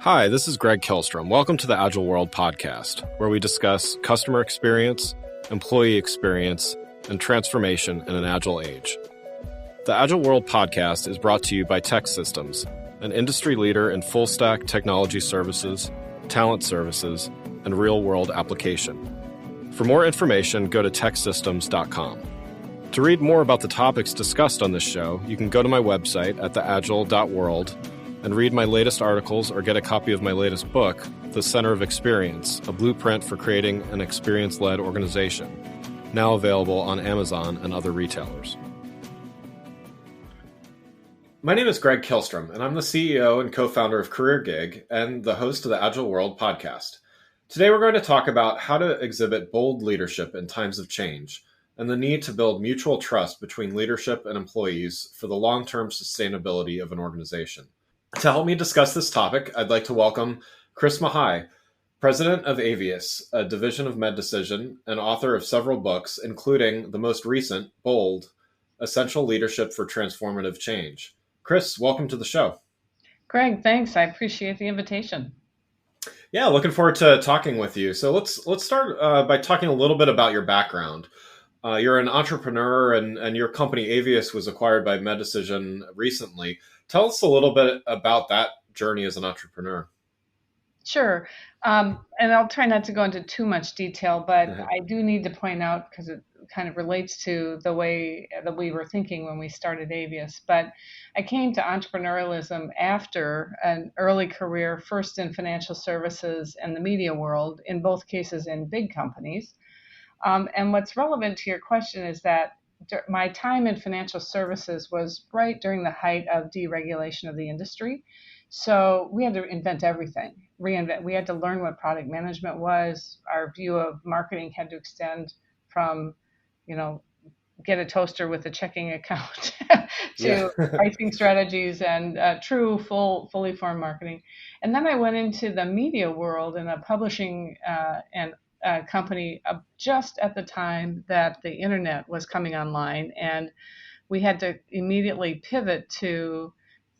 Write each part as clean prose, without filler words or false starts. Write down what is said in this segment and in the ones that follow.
Hi, this is Greg Kihlstrom. Welcome to the Agile World podcast, where we discuss customer experience, employee experience, and transformation in an agile age. The Agile World podcast is brought to you by TEKsystems, an industry leader in full-stack technology services, talent services, and real-world application. For more information, go to teksystems.com. To read more about the topics discussed on this show, you can go to my website at theagile.world and read my latest articles or get a copy of my latest book, The Center of Experience, a blueprint for creating an experience-led organization, now available on Amazon and other retailers. My name is Greg Kihlstrom, and I'm the CEO and co-founder of CareerGig and the host of the Agile World podcast. Today, we're going to talk about how to exhibit bold leadership in times of change and the need to build mutual trust between leadership and employees for the long-term sustainability of an organization. To help me discuss this topic, I'd like to welcome Chris Mahai, president of Aveus, a division of Medecision, and author of several books, including the most recent, Bold, Essential Leadership for Transformative Change. Chris, welcome to the show. Greg, thanks. I appreciate the invitation. Yeah, looking forward to talking with you. So let's start by talking a little bit about your background. You're an entrepreneur, and your company Aveus was acquired by Medecision recently. Tell us a little bit about that journey as an entrepreneur. Sure. And I'll try not to go into too much detail, but I do need to point out, because it kind of relates to the way that we were thinking when we started Aveus. But I came to entrepreneurialism after an early career, first in financial services and the media world, in both cases in big companies. And what's relevant to your question is that my time in financial services was right during the height of deregulation of the industry. So we had to invent everything, reinvent. We had to learn what product management was. Our view of marketing had to extend from, get a toaster with a checking account to pricing strategies and true, fully formed marketing. And then I went into the media world in a publishing and company just at the time that the internet was coming online, and we had to immediately pivot to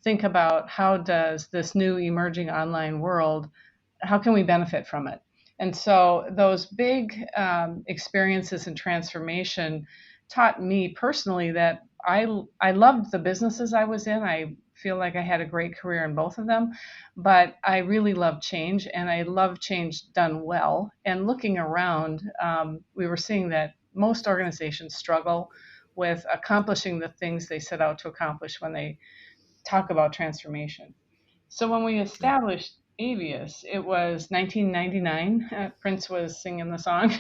think about how does this new emerging online world, how can we benefit from it? And so those big experiences in transformation taught me personally that I loved the businesses I was in. I feel like I had a great career in both of them, but I really love change, and I love change done well. And looking around, we were seeing that most organizations struggle with accomplishing the things they set out to accomplish when they talk about transformation. So when we established Aveus, it was 1999. Prince was singing the song,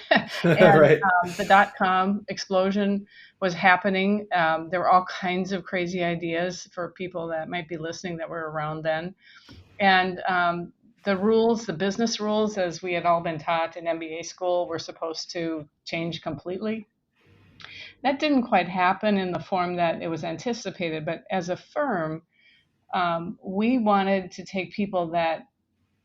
and Right. The dot-com explosion was happening. There were all kinds of crazy ideas for people that might be listening that were around then. And the business rules, as we had all been taught in MBA school, were supposed to change completely. That didn't quite happen in the form that it was anticipated, but as a firm, we wanted to take people that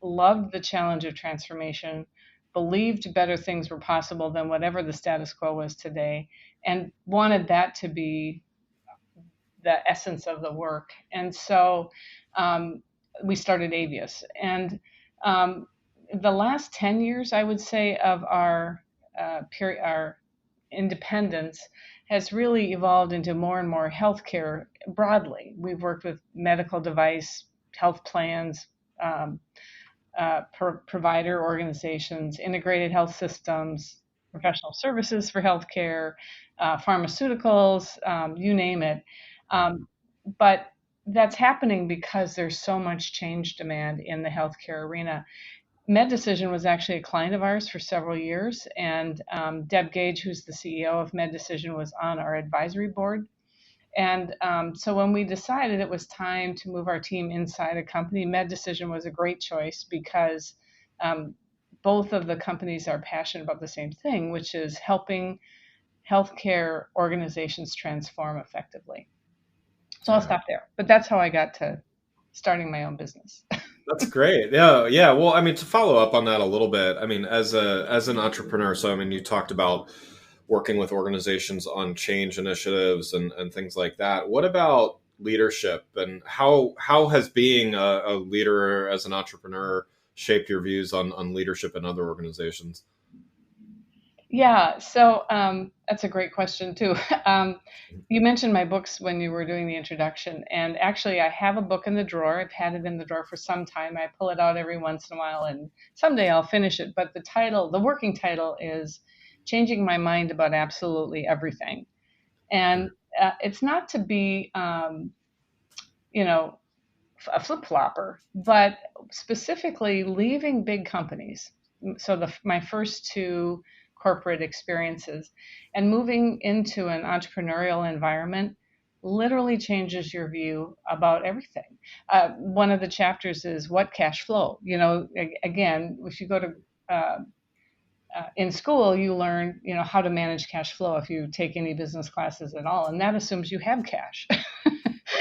loved the challenge of transformation, believed better things were possible than whatever the status quo was today, and wanted that to be the essence of the work. And so we started Aveus. And the last 10 years, I would say, of our independence has really evolved into more and more healthcare broadly. We've worked with medical device, health plans, provider organizations, integrated health systems, professional services for healthcare, pharmaceuticals, you name it. But that's happening because there's so much change demand in the healthcare arena. Medecision was actually a client of ours for several years, and Deb Gage, who's the CEO of Medecision, was on our advisory board. And so when we decided it was time to move our team inside a company, Medecision was a great choice because both of the companies are passionate about the same thing, which is helping healthcare organizations transform effectively. So I'll stop there. But that's how I got to starting my own business. That's great. Yeah. Well, I mean, to follow up on that a little bit, I mean, as an entrepreneur, so I mean, you talked about working with organizations on change initiatives and things like that. What about leadership, and how has being a leader as an entrepreneur shaped your views on leadership in other organizations? Yeah, so that's a great question too. You mentioned my books when you were doing the introduction, and actually, I have a book in the drawer. I've had it in the drawer for some time. I pull it out every once in a while, and someday I'll finish it. But the title, the working title, is "Changing My Mind About Absolutely Everything," and it's not to be, you know, a flip flopper, but specifically leaving big companies. So my first two corporate experiences and moving into an entrepreneurial environment literally changes your view about everything. One of the chapters is what cash flow. Again, if you go to uh, in school, you learn, how to manage cash flow if you take any business classes at all, and that assumes you have cash.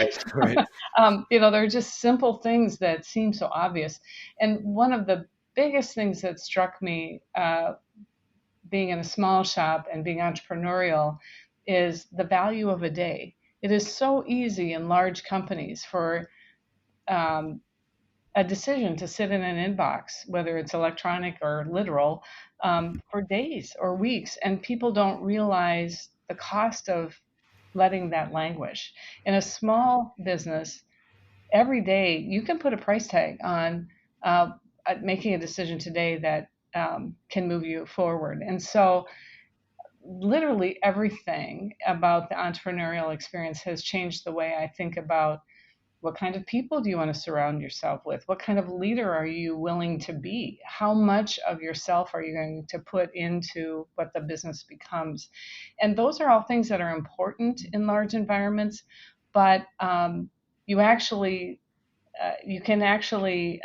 Right, right. They're just simple things that seem so obvious. And one of the biggest things that struck me, being in a small shop and being entrepreneurial, is the value of a day. It is so easy in large companies for um, a decision to sit in an inbox, whether it's electronic or literal, for days or weeks, and people don't realize the cost of letting that languish. In a small business, every day you can put a price tag on making a decision today that can move you forward. And so, literally, everything about the entrepreneurial experience has changed the way I think about what kind of people do you want to surround yourself with? What kind of leader are you willing to be? How much of yourself are you going to put into what the business becomes? And those are all things that are important in large environments, but you can actually,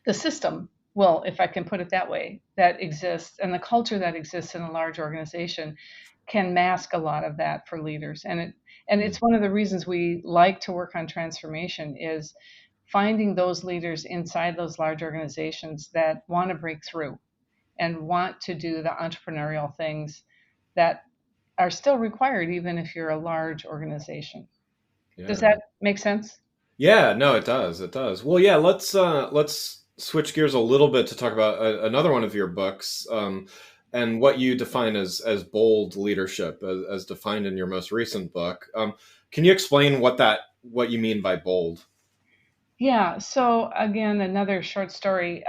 the system, well, if I can put it that way, that exists and the culture that exists in a large organization can mask a lot of that for leaders. And it's one of the reasons we like to work on transformation is finding those leaders inside those large organizations that want to break through and want to do the entrepreneurial things that are still required even if you're a large organization. Does Yeah. that make sense? Yeah, no, it does. It does. Well, yeah, let's switch gears a little bit to talk about another one of your books, and what you define as bold leadership, as defined in your most recent book. Can you explain what you mean by bold? Yeah. So again, another short story.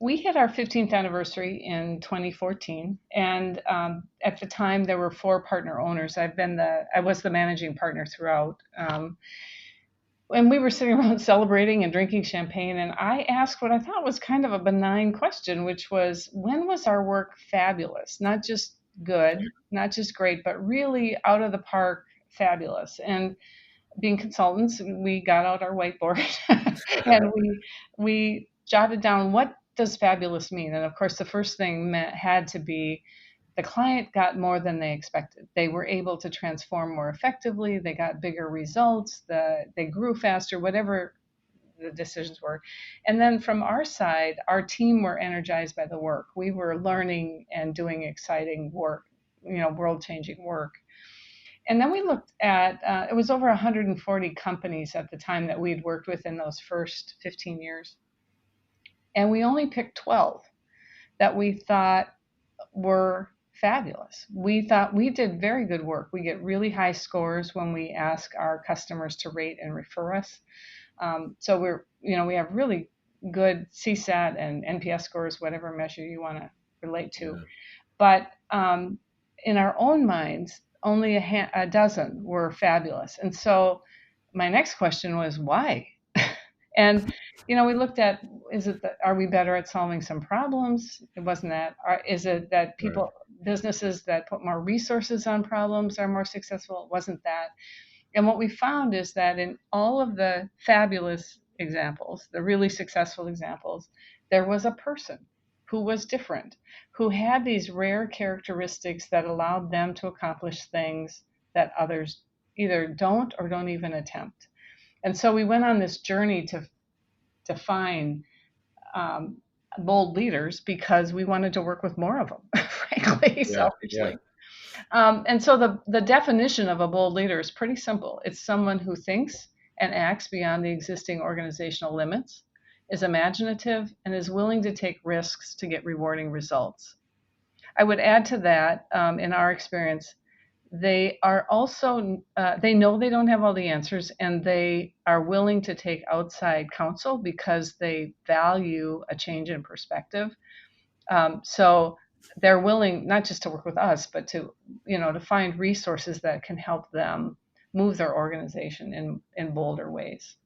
We hit our 15th anniversary in 2014, and at the time there were four partner owners. I was the managing partner throughout, and we were sitting around celebrating and drinking champagne. And I asked what I thought was kind of a benign question, which was, when was our work fabulous? Not just good, not just great, but really out of the park, fabulous. And being consultants, we got out our whiteboard and we jotted down, what does fabulous mean? And of course, the first thing had to be the client got more than they expected. They were able to transform more effectively. They got bigger results. They grew faster, whatever the decisions were. And then from our side, our team were energized by the work. We were learning and doing exciting work, world changing work. And then we looked at, it was over 140 companies at the time that we'd worked with in those first 15 years. And we only picked 12 that we thought were fabulous. We thought we did very good work. We get really high scores when we ask our customers to rate and refer us. So we have really good CSAT and NPS scores, whatever measure you want to relate to. Yeah. But in our own minds, only a dozen were fabulous. And so my next question was, why? And we looked at, are we better at solving some problems? It wasn't that. Is it that Right. businesses that put more resources on problems are more successful? It wasn't that. And what we found is that in all of the fabulous examples, the really successful examples, there was a person who was different, who had these rare characteristics that allowed them to accomplish things that others either don't or don't even attempt. And so we went on this journey to find bold leaders because we wanted to work with more of them, frankly, Yeah. Yeah. selfishly. And so the definition of a bold leader is pretty simple. It's someone who thinks and acts beyond the existing organizational limits, is imaginative, and is willing to take risks to get rewarding results. I would add to that, in our experience, they are also, they know they don't have all the answers, and they are willing to take outside counsel because they value a change in perspective. So they're willing not just to work with us, but to, to find resources that can help them move their organization in bolder ways.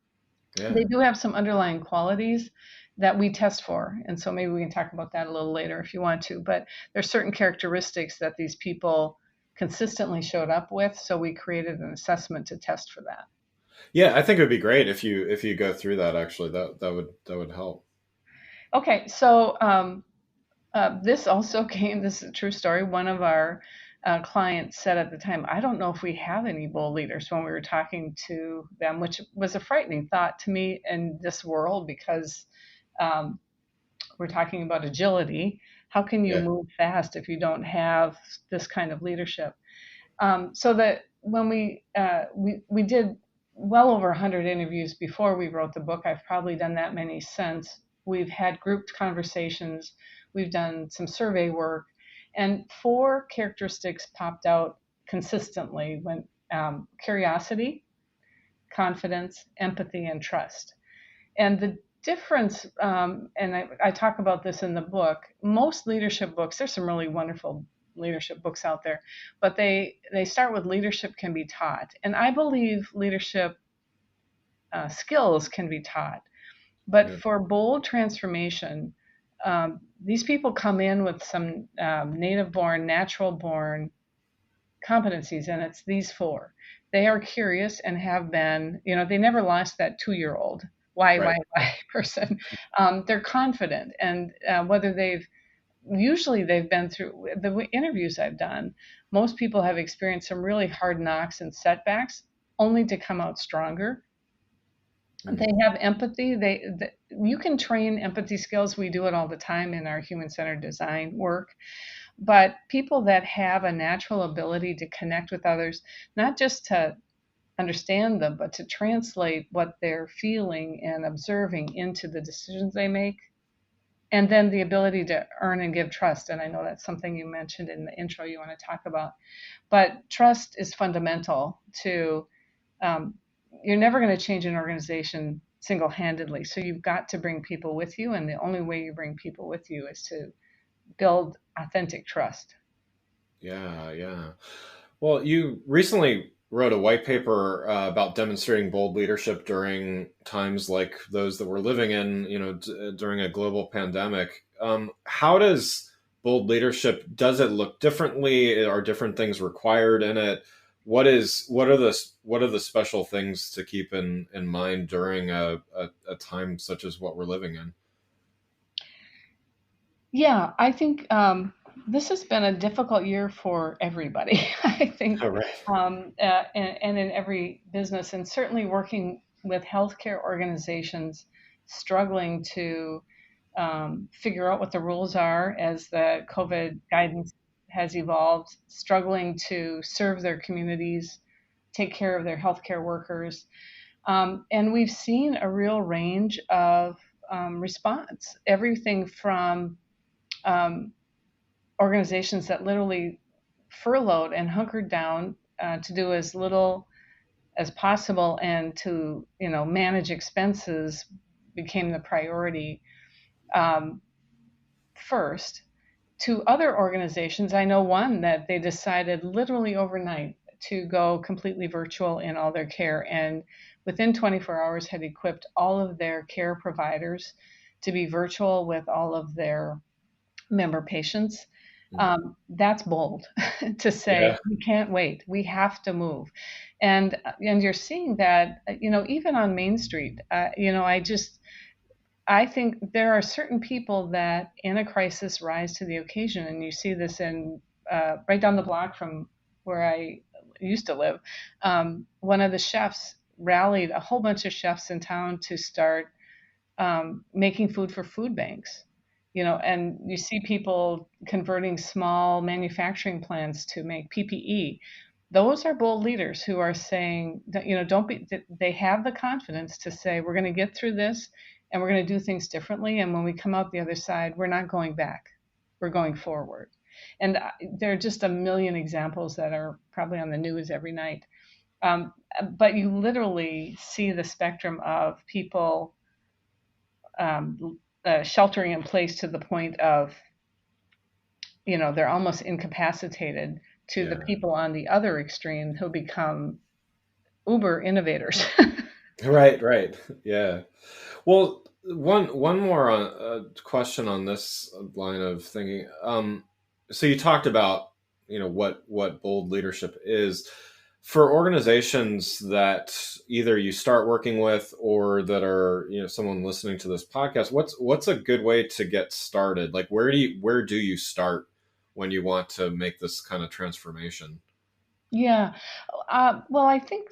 Yeah. They do have some underlying qualities that we test for. And so maybe we can talk about that a little later if you want to. But there's certain characteristics that these people consistently showed up with. So we created an assessment to test for that. Yeah, I think it would be great if you go through that. Actually, that would help. Okay, so this also came, this is a true story. One of our clients said at the time, I don't know if we have any bold leaders when we were talking to them, which was a frightening thought to me in this world because um, we're talking about agility. How can you Yeah. move fast if you don't have this kind of leadership? So that when we did well over 100 interviews before we wrote the book. I've probably done that many since. We've had grouped conversations. We've done some survey work, and four characteristics popped out consistently: when curiosity, confidence, empathy, and trust. And the difference, and I talk about this in the book, most leadership books, there's some really wonderful leadership books out there, but they start with leadership can be taught. And I believe leadership skills can be taught. But Yeah. for bold transformation, these people come in with some native born, natural born competencies, and it's these four. They are curious and have been, they never lost that 2-year-old Right. why person. They're confident, and whether usually they've been through the interviews I've done, most people have experienced some really hard knocks and setbacks only to come out stronger. Mm. They have empathy. You can train empathy skills. We do it all the time in our human-centered design work. But people that have a natural ability to connect with others, not just to understand them, but to translate what they're feeling and observing into the decisions they make. And then the ability to earn and give trust. And I know that's something you mentioned in the intro you want to talk about. But trust is fundamental to, um, you're never going to change an organization single handedly. So you've got to bring people with you. And the only way you bring people with you is to build authentic trust. Yeah. Yeah. Well, you recently wrote a white paper about demonstrating bold leadership during times like those that we're living in, during a global pandemic. How does bold leadership, does it look differently? Are different things required in it? What are the special things to keep in mind during a time such as what we're living in? Yeah, I think this has been a difficult year for everybody. I think, All right. and in every business, and certainly working with healthcare organizations struggling to figure out what the rules are as the COVID guidance has evolved, struggling to serve their communities, take care of their healthcare workers. And we've seen a real range of response, everything from um, organizations that literally furloughed and hunkered down to do as little as possible and to manage expenses became the priority um, first. To other organizations, I know one that they decided literally overnight to go completely virtual in all their care, and within 24 hours had equipped all of their care providers to be virtual with all of their member patients. That's bold to say Yeah. we can't wait. We have to move, and you're seeing that even on Main Street. I think there are certain people that in a crisis rise to the occasion, and you see this in right down the block from where I used to live. One of the chefs rallied a whole bunch of chefs in town to start making food for food banks And you see people converting small manufacturing plants to make PPE. Those are bold leaders who are saying that, don't be, they have the confidence to say, we're going to get through this and we're going to do things differently. And when we come out the other side, we're not going back, we're going forward. And there are just a million examples that are probably on the news every night. But you literally see the spectrum of people sheltering in place to the point of, they're almost incapacitated, to the people on the other extreme who become uber innovators. Right. Yeah. Well, one more question on this line of thinking. So you talked about what bold leadership is for organizations that either you start working with or that are someone listening to this podcast. What's a good way to get started? Like where do you start when you want to make this kind of transformation? Yeah. Well, I think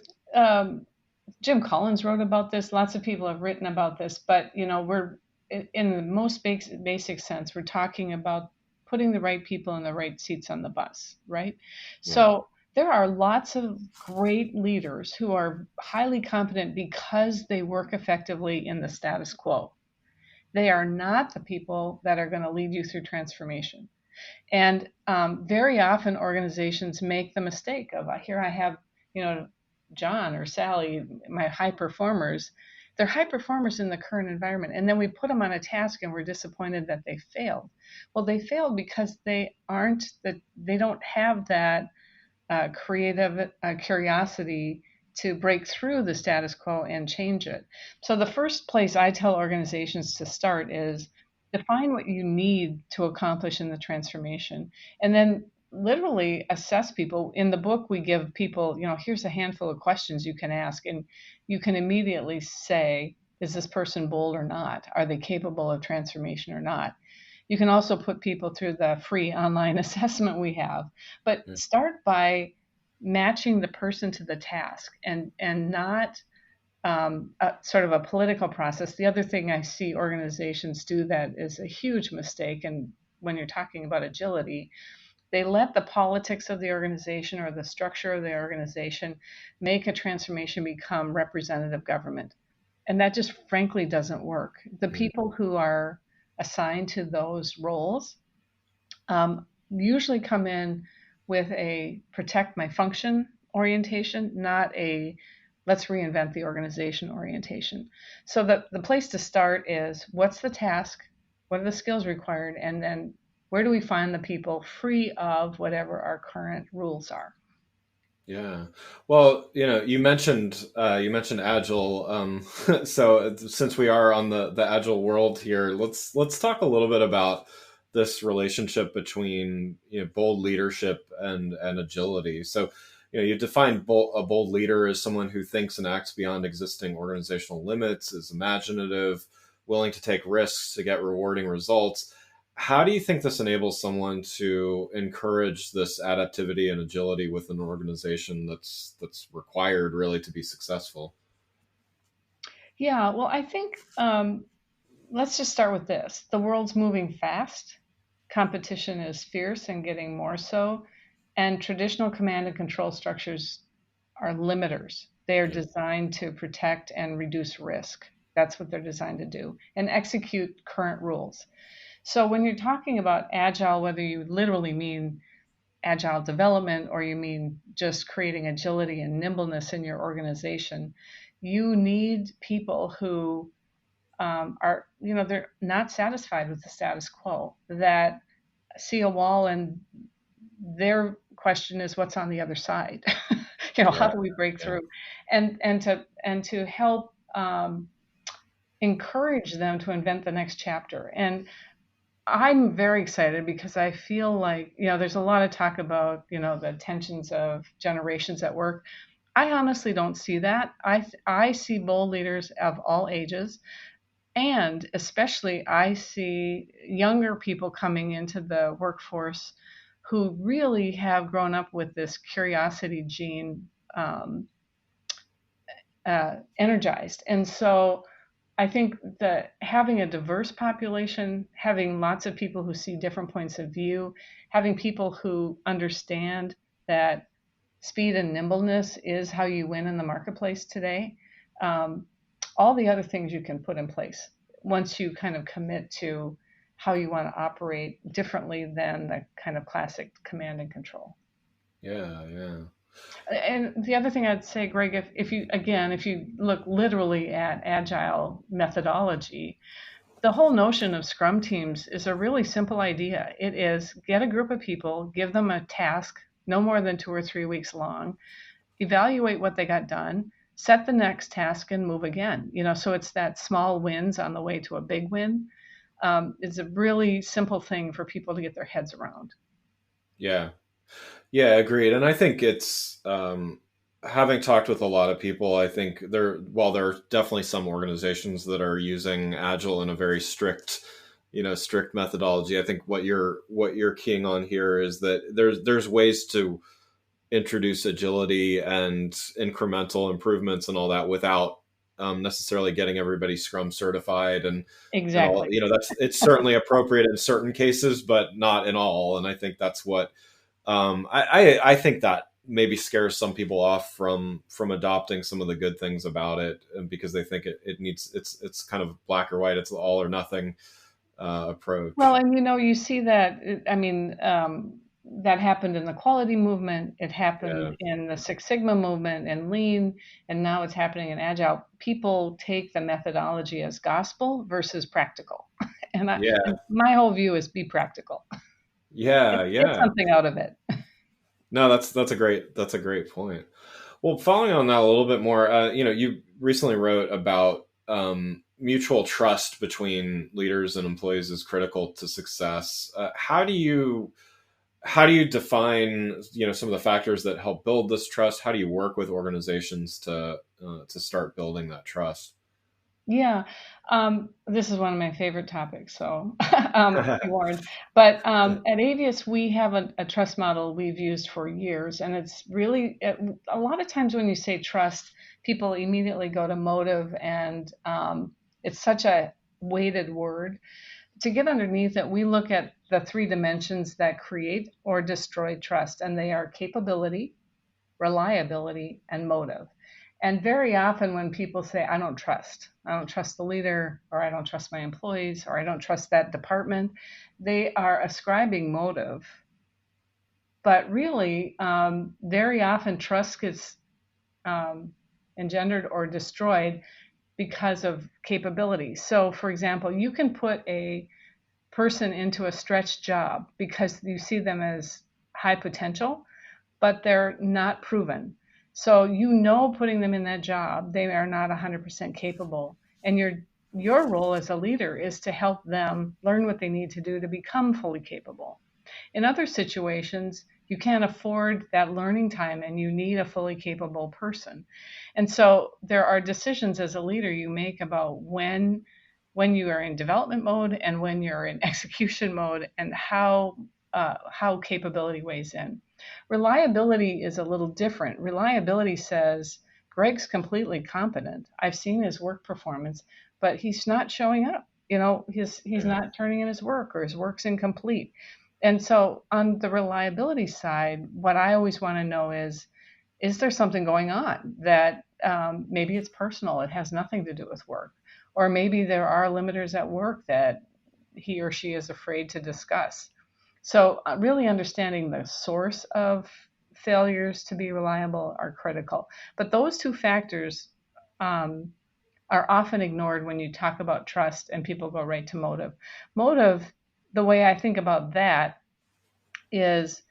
Jim Collins wrote about this. Lots of people have written about this, but we're in the most basic sense, we're talking about putting the right people in the right seats on the bus, right? Yeah. So there are lots of great leaders who are highly competent because they work effectively in the status quo. They are not the people that are going to lead you through transformation. And very often organizations make the mistake of, here I have, John or Sally, my high performers. They're high performers in the current environment. And then we put them on a task and we're disappointed that they failed. Well, they failed because they don't have that creative curiosity to break through the status quo and change it. So the first place I tell organizations to start is define what you need to accomplish in the transformation, and then literally assess people. In the book, we give people, here's a handful of questions you can ask, and you can immediately say, is this person bold or not? Are they capable of transformation or not? You can also put people through the free online assessment we have, but start by matching the person to the task and not sort of a political process. The other thing I see organizations do that is a huge mistake, and when you're talking about agility, they let the politics of the organization or the structure of the organization make a transformation become representative government. And that just frankly doesn't work. The people who are assigned to those roles usually come in with a protect my function orientation, not a let's reinvent the organization orientation. So the place to start is, what's the task? What are the skills required? And then where do we find the people free of whatever our current rules are? Yeah. Well, you mentioned Agile. So since we are on the Agile world here, let's talk a little bit about this relationship between bold leadership and agility. So you define a bold leader as someone who thinks and acts beyond existing organizational limits, is imaginative, willing to take risks to get rewarding results. How do you think this enables someone to encourage this adaptivity and agility within an organization that's required really to be successful? Yeah, well, I think let's just start with this. The world's moving fast. Competition is fierce and getting more so. And traditional command and control structures are limiters. They are designed to protect and reduce risk. That's what they're designed to do, and execute current rules. So when you're talking about agile, whether you literally mean agile development or you mean just creating agility and nimbleness in your organization, you need people who they're not satisfied with the status quo, that see a wall and their question is, what's on the other side? How do we break through? And to help encourage them to invent the next chapter. And I'm very excited because I feel like, there's a lot of talk about, the tensions of generations at work. I honestly don't see that. I see bold leaders of all ages. And especially, I see younger people coming into the workforce who really have grown up with this curiosity gene energized. And so I think that having a diverse population, having lots of people who see different points of view, having people who understand that speed and nimbleness is how you win in the marketplace today. Um, all the other things you can put in place once you kind of commit to how you want to operate differently than the kind of classic command and control. Yeah, yeah. And the other thing I'd say, Greg, if you look literally at agile methodology, the whole notion of scrum teams is a really simple idea. It is get a group of people, give them a task no more than 2 or 3 weeks long, evaluate what they got done, set the next task, and move again. So it's that small wins on the way to a big win. It's a really simple thing for people to get their heads around. Yeah. Yeah, agreed. And I think it's having talked with a lot of people, I think while there are definitely some organizations that are using Agile in a very strict, strict methodology. I think what you're keying on here is that there's ways to introduce agility and incremental improvements and all that without necessarily getting everybody Scrum certified and all. Exactly. It's certainly appropriate in certain cases, but not in all. And I think that's what I think that maybe scares some people off from adopting some of the good things about it, because they think it needs it's kind of black or white. It's all or nothing approach. Well, and you see that, I mean, that happened in the quality movement. It Yeah. happened in the Six Sigma movement and Lean, and now it's happening in Agile. People take the methodology as gospel versus practical. Yeah. And my whole view is be practical. Yeah. Get Yeah. something out of it. No, that's a great point. Well, following on that a little bit more, you recently wrote about mutual trust between leaders and employees is critical to success. How do you define some of the factors that help build this trust? How do you work with organizations to start building that trust? Yeah, this is one of my favorite topics, so be warned. But at Avius, we have a trust model we've used for years, and it's really a lot of times when you say trust, people immediately go to motive, and it's such a weighted word. To get underneath it, we look at the three dimensions that create or destroy trust, and they are capability, reliability, and motive. And very often when people say, I don't trust the leader, or I don't trust my employees, or I don't trust that department, they are ascribing motive. But really, very often trust gets um, engendered or destroyed because of capability. So, for example, you can put a person into a stretched job because you see them as high potential, but they're not proven. So putting them in that job, they are not 100% capable. And your role as a leader is to help them learn what they need to do to become fully capable. In other situations, you can't afford that learning time and you need a fully capable person. And so there are decisions as a leader you make about when you are in development mode and when you're in execution mode, and how capability weighs in. Reliability is a little different. Reliability says Greg's completely competent. I've seen his work performance, but he's not showing up. He's Yeah. not turning in his work, or his work's incomplete. And so on the reliability side, what I always want to know is there something going on that maybe it's personal, it has nothing to do with work, or maybe there are limiters at work that he or she is afraid to discuss. So really understanding the source of failures to be reliable are critical. But those two factors um, are often ignored when you talk about trust and people go right to motive. Motive, the way I think about that is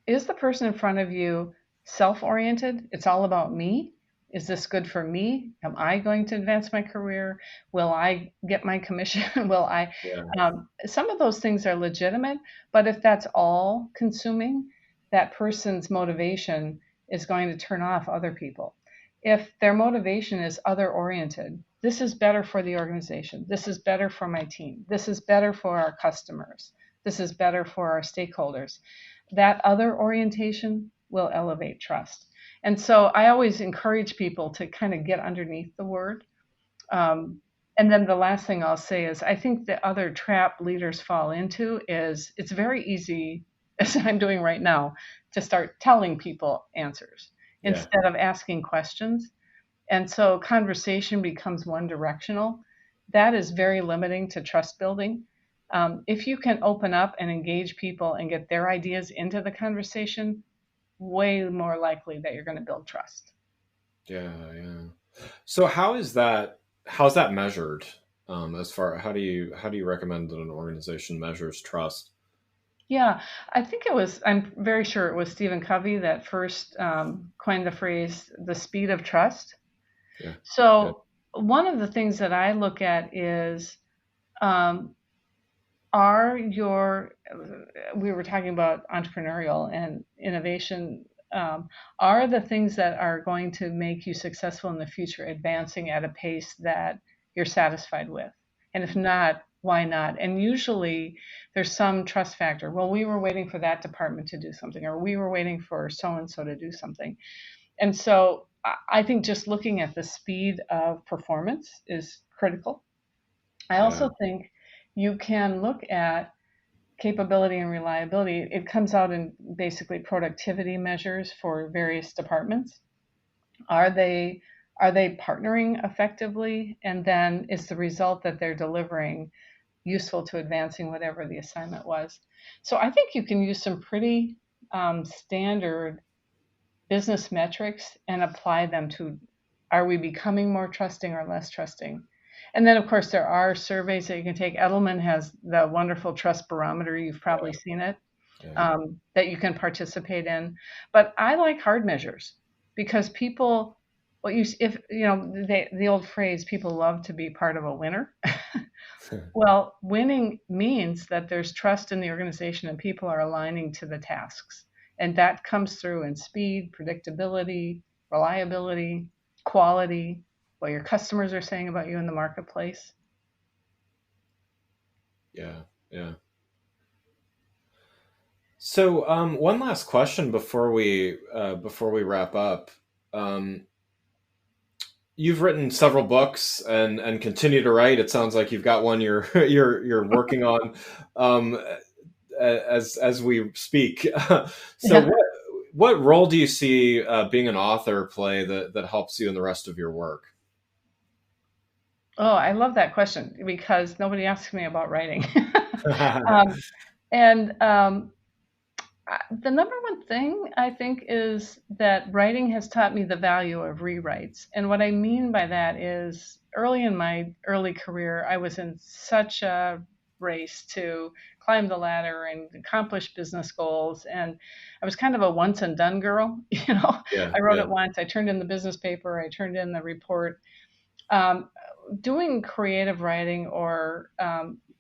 the person in front of you self-oriented? It's all about me. Is this good for me? Am I going to advance my career? Will I get my commission? Will I? Yeah. Some of those things are legitimate, but if that's all consuming, that person's motivation is going to turn off other people. If their motivation is other oriented, this is better for the organization. This is better for my team. This is better for our customers. This is better for our stakeholders. That other orientation will elevate trust. And so I always encourage people to kind of get underneath the word. Um, And then the last thing I'll say is I think the other trap leaders fall into is it's very easy, as I'm doing right now, to start telling people answers Yeah. instead of asking questions. And so conversation becomes one directional. That is very limiting to trust building. If you can open up and engage people and get their ideas into the conversation, way more likely that you're going to build trust. Yeah. Yeah. So how's that measured? As far how do you recommend that an organization measures trust? Yeah, I think I'm very sure it was Stephen Covey that first coined the phrase the speed of trust. Yeah. Yeah. So, one of the things that I look at is um, are your, we were talking about entrepreneurial and innovation, um, are the things that are going to make you successful in the future advancing at a pace that you're satisfied with? And if not, why not? And usually there's some trust factor. Well, we were waiting for that department to do something, or we were waiting for so and so to do something. And so I think just looking at the speed of performance is critical. I Yeah. also think you can look at capability and reliability. It comes out in basically productivity measures for various departments. Are they are they partnering effectively? And then is the result that they're delivering useful to advancing whatever the assignment was? So I think you can use some pretty standard business metrics and apply them to, are we becoming more trusting or less trusting? And then, of course, there are surveys that you can take. Edelman has the wonderful trust barometer. You've probably Yeah. seen it, Yeah. that you can participate in. But I like hard measures because people, what you if you know the old phrase, people love to be part of a winner. Well, winning means that there's trust in the organization and people are aligning to the tasks. And that comes through in speed, predictability, reliability, quality, what your customers are saying about you in the marketplace. Yeah. Yeah. So, one last question before we wrap up. Um, you've written several books and continue to write. It sounds like you've got one you're working on um, as we speak. So, Yeah. what role do you see being an author play that helps you in the rest of your work? Oh, I love that question because nobody asks me about writing. um, and the number one thing I think is that writing has taught me the value of rewrites. And what I mean by that is early in my early career, I was in such a race to climb the ladder and accomplish business goals. And I was kind of a once and done girl. Yeah. I wrote Yeah. it once, I turned in the business paper, I turned in the report. Um, Doing creative writing or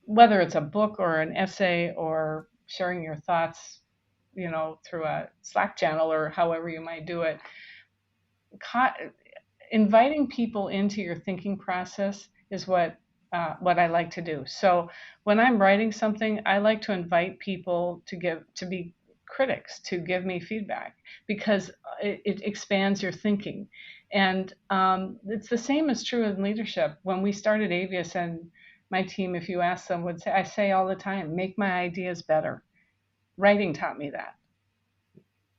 whether it's a book or an essay or sharing your thoughts, through a Slack channel or however you might do it, inviting people into your thinking process is what I like to do. So when I'm writing something, I like to invite people to be critics, to give me feedback because it expands your thinking. And it's the same is true in leadership. When we started Avius and my team, if you ask them, would say, I say all the time, make my ideas better. Writing taught me that.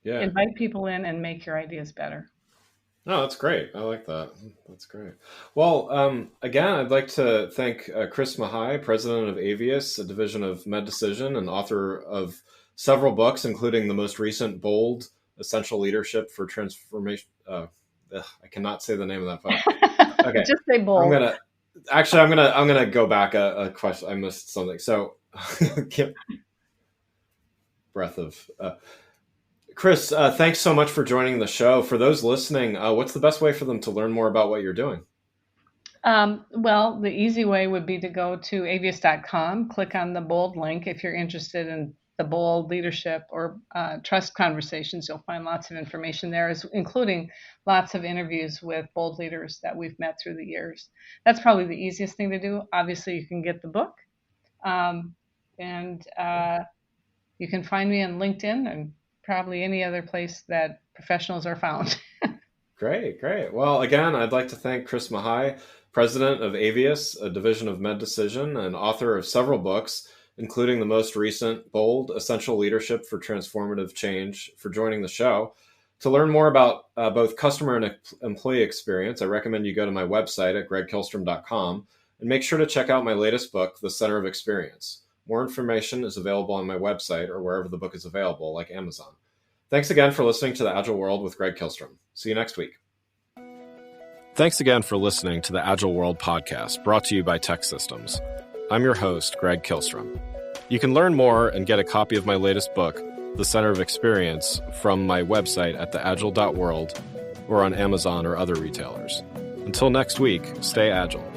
Yeah. Invite people in and make your ideas better. No, that's great. I like that. That's great. Well, again, I'd like to thank Chris Mahai, president of Aveus, a division of Medecision, and author of several books, including the most recent, Bold: Essential Leadership for Transformation. I cannot say the name of that book. Okay, Just say I'm bold. gonna I'm gonna go back a question. I missed something. So, breath of. Chris, thanks so much for joining the show. For those listening, what's the best way for them to learn more about what you're doing? Well, the easy way would be to go to avius.com, click on the bold link. If you're interested in the bold leadership or trust conversations, you'll find lots of information there, including lots of interviews with bold leaders that we've met through the years. That's probably the easiest thing to do. Obviously, you can get the book, um, and you can find me on LinkedIn and probably any other place that professionals are found. Great, great. Well, again, I'd like to thank Chris Mahai, president of Aveus, a division of Medecision, and author of several books, including the most recent, Bold, Essential Leadership for Transformative Change, for joining the show. To learn more about both customer and employee experience, I recommend you go to my website at gregkillstrom.com and make sure to check out my latest book, The Center of Experience. More information is available on my website or wherever the book is available, like Amazon. Thanks again for listening to The Agile World with Greg Killstrom. See you next week. Thanks again for listening to the Agile World podcast, brought to you by Tech Systems. I'm your host, Greg Killstrom. You can learn more and get a copy of my latest book, The Center of Experience, from my website at theagile.world or on Amazon or other retailers. Until next week, stay agile.